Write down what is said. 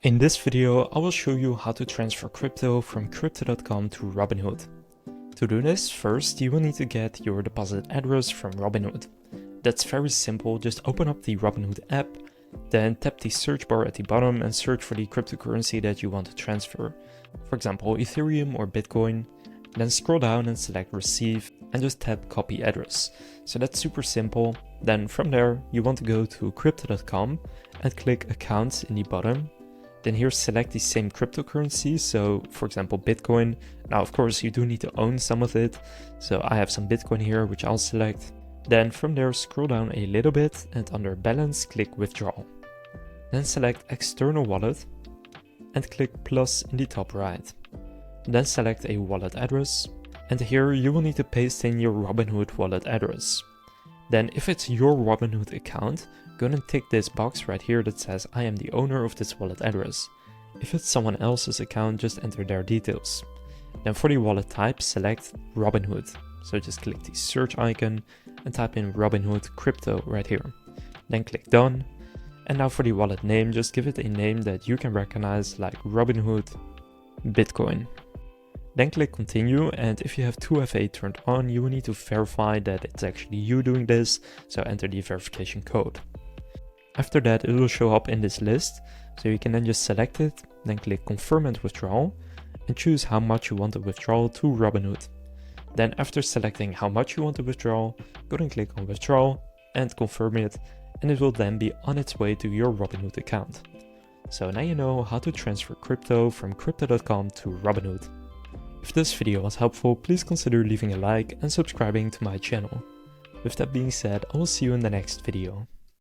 In this video, I will show you how to transfer crypto from crypto.com to Robinhood. To do this, first you will need to get your deposit address from Robinhood. That's very simple, just open up the Robinhood app, then tap the search bar at the bottom and search for the cryptocurrency that you want to transfer. For example, Ethereum or Bitcoin. Then scroll down and select receive and just tap copy address. So that's super simple. Then from there, you want to go to crypto.com and click accounts in the bottom. Then here select the same cryptocurrency, so for example Bitcoin. Now of course you do need to own some of it, so I have some Bitcoin here which I'll select. Then from there scroll down a little bit and under balance click withdrawal. Then select external wallet and click plus in the top right. Then select a wallet address and here you will need to paste in your Robinhood wallet address. Then if it's your Robinhood account, go and tick this box right here that says I am the owner of this wallet address. If it's someone else's account, just enter their details. Then for the wallet type, select Robinhood. So just click the search icon and type in Robinhood crypto right here. Then click done. And now for the wallet name, just give it a name that you can recognize like Robinhood Bitcoin. Then click continue, and if you have 2FA turned on, you will need to verify that it's actually you doing this, so enter the verification code. After that, it will show up in this list, so you can then just select it, then click confirm and withdrawal, and choose how much you want to withdraw to Robinhood. Then after selecting how much you want to withdraw, go and click on withdrawal and confirm it, and it will then be on its way to your Robinhood account. So now you know how to transfer crypto from crypto.com to Robinhood. If this video was helpful, please consider leaving a like and subscribing to my channel. With that being said, I will see you in the next video.